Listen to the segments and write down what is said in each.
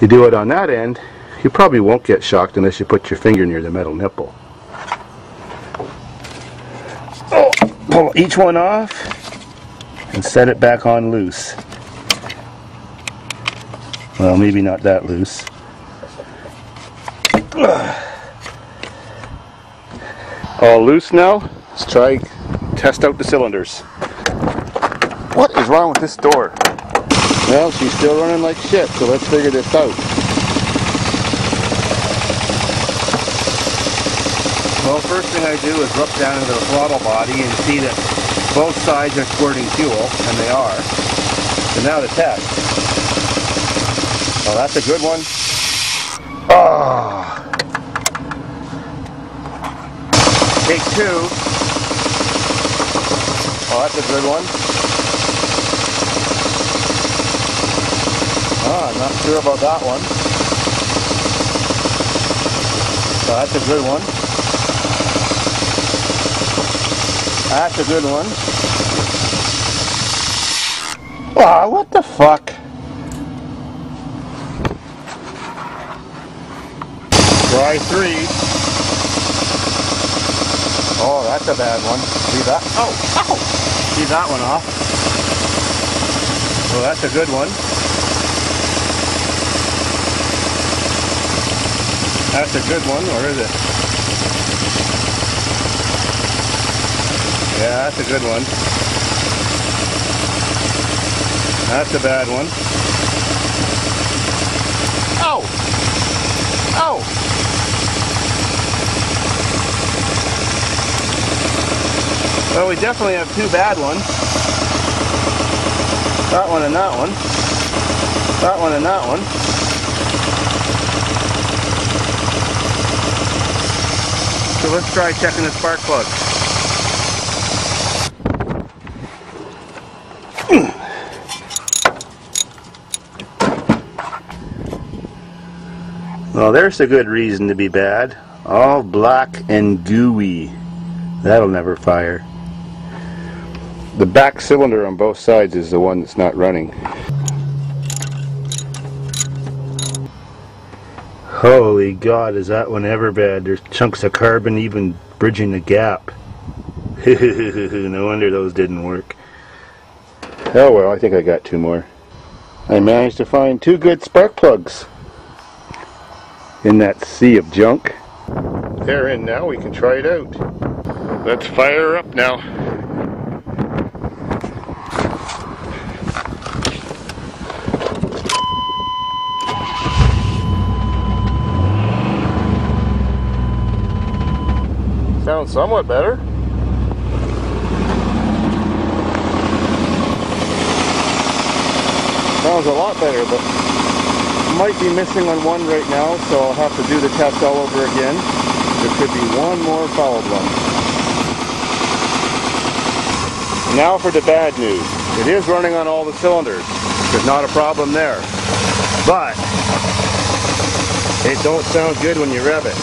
You do it on that end, you probably won't get shocked unless you put your finger near the metal nipple. Oh, pull each one off and set it back on loose. Well, maybe not that loose. All loose now. Let's try test out the cylinders. What is wrong with this door? Well, she's still running like shit, so let's figure this out. Well, first thing I do is look down into the throttle body and see that both sides are squirting fuel, and they are. So now to test. Oh, that's a good one. Oh. Take two. Oh, that's a good one. Oh, I'm not sure about that one. Oh, that's a good one. That's a good one. Wow, what the fuck? Try three. Oh, that's a bad one. Leave that. Oh, ow! Leave that one off. Oh, that's a good one. That's a good one, or is it? Yeah, that's a good one. That's a bad one. Ow! Ow! Well, we definitely have two bad ones. That one and that one. That one and that one. So let's try checking the spark plug. Well, there's a good reason to be bad. All black and gooey. That'll never fire. The back cylinder on both sides is the one that's not running. Holy God, is that one ever bad. There's chunks of carbon even bridging the gap. No wonder those didn't work. Oh well, I think I got two more. I managed to find two good spark plugs in that sea of junk. They're in now, we can try it out. Let's fire her up now. Sounds somewhat better. Sounds a lot better, but might be missing on one right now, so I'll have to do the test all over again. There could be one more fouled one. Now for the bad news. It is running on all the cylinders. There's not a problem there. But it don't sound good when you rev it.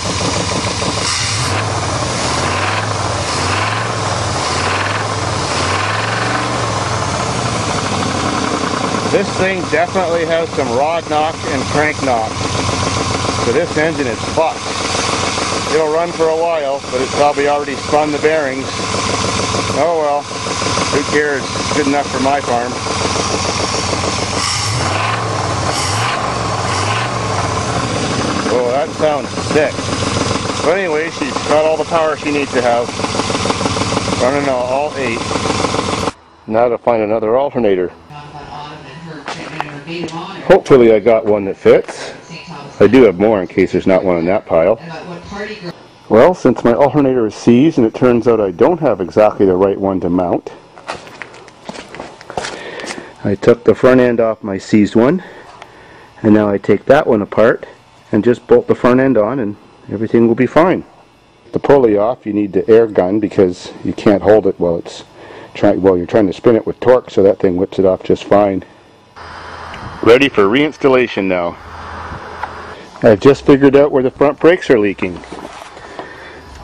This thing definitely has some rod knock and crank knock. So this engine is fucked. It'll run for a while, but it's probably already spun the bearings. Oh well, who cares? It's good enough for my farm. Oh, that sounds sick. But anyway, she's got all the power she needs to have. Running all 8. Now to find another alternator. Hopefully I got one that fits. I do have more in case there's not one in that pile. Well, since my alternator is seized and it turns out I don't have exactly the right one to mount, I took the front end off my seized one, and now I take that one apart and just bolt the front end on and everything will be fine. The pulley off, you need the air gun because you can't hold it while you're trying to spin it with torque, so that thing whips it off just fine. Ready for reinstallation now. I've just figured out where the front brakes are leaking.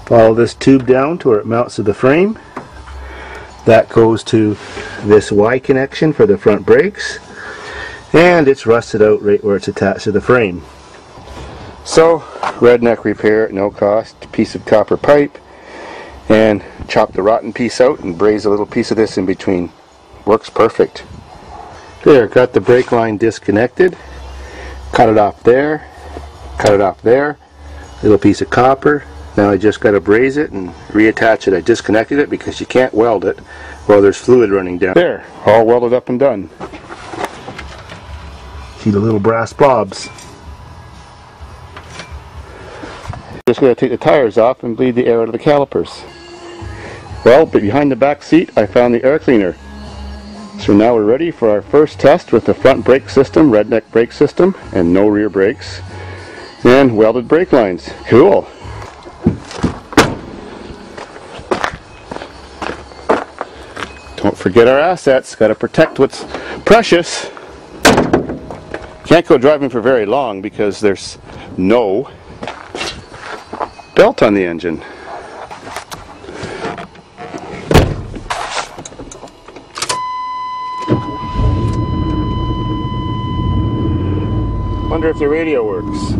Follow this tube down to where it mounts to the frame. That goes to this Y connection for the front brakes. and it's rusted out right where it's attached to the frame. So, redneck repair at no cost, piece of copper pipe, and chop the rotten piece out and braze a little piece of this in between. Works perfect. There, got the brake line disconnected. Cut it off there, cut it off there, little piece of copper. Now I just got to braze it and reattach it. I disconnected it because you can't weld it while there's fluid running down. There, all welded up and done. See the little brass blobs. Just going to take the tires off and bleed the air out of the calipers. Well, but behind the back seat I found the air cleaner. So now we're ready for our first test with the front brake system, redneck brake system, and no rear brakes, and welded brake lines. Cool! Don't forget our assets, got to protect what's precious. Can't go driving for very long because there's no belt on the engine. Wonder if the radio works.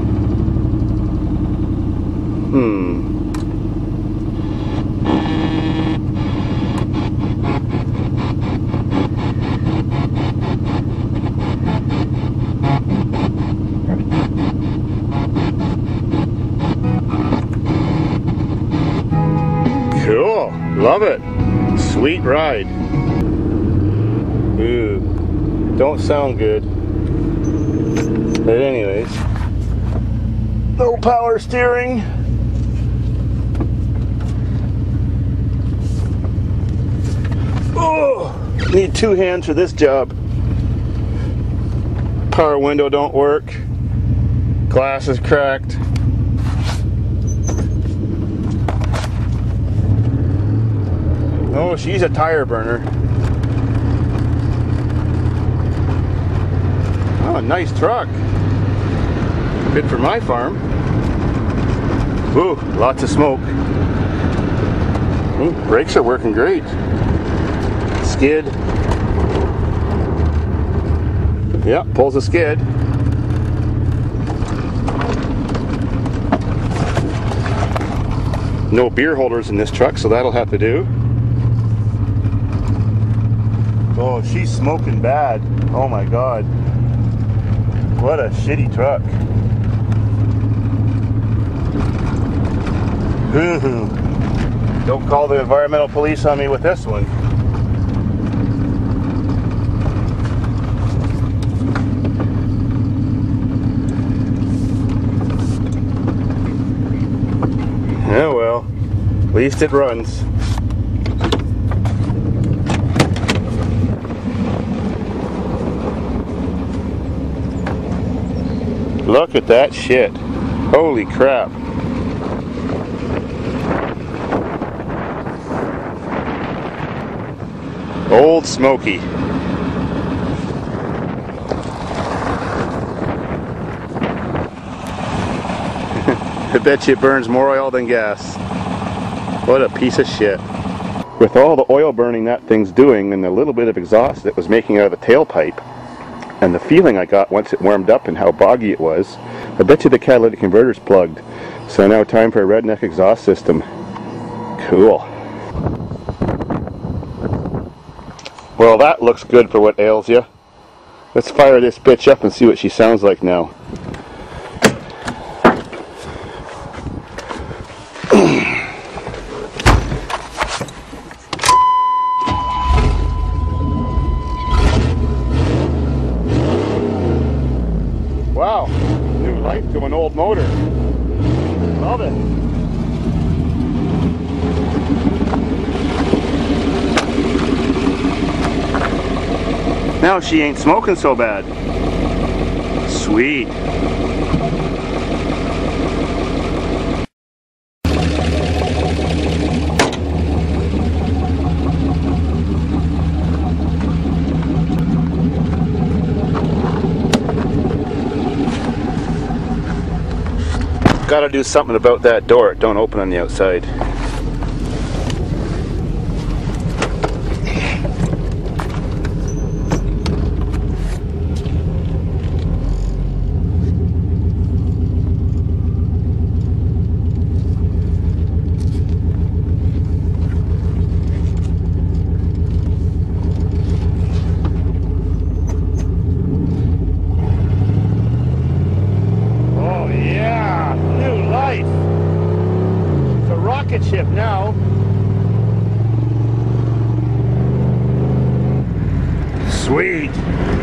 Cool. Love it. Sweet ride. Ooh. Don't sound good. But anyways. No power steering. Oh, need two hands for this job. Power window don't work. Glass is cracked. Oh, she's a tire burner. Oh, nice truck. Good for my farm. Ooh, lots of smoke. Ooh, brakes are working great. Skid. Yep, pulls a skid. No beer holders in this truck, so that'll have to do. Oh, she's smoking bad. Oh my God. What a shitty truck. Hoo-hoo. Don't call the environmental police on me with this one. Oh well, at least it runs. Look at that shit. Holy crap. Old Smoky. I bet you it burns more oil than gas. What a piece of shit. With all the oil burning that thing's doing and the little bit of exhaust it was making out of the tailpipe, and the feeling I got once it warmed up and how boggy it was, I bet you the catalytic converter's plugged. So now time for a redneck exhaust system. Cool. Well, that looks good for what ails you. Let's fire this bitch up and see what she sounds like now. Wow, new life to an old motor. Love it. Now she ain't smoking so bad. Sweet. Gotta do something about that door. It don't open on the outside. ship now. Sweet.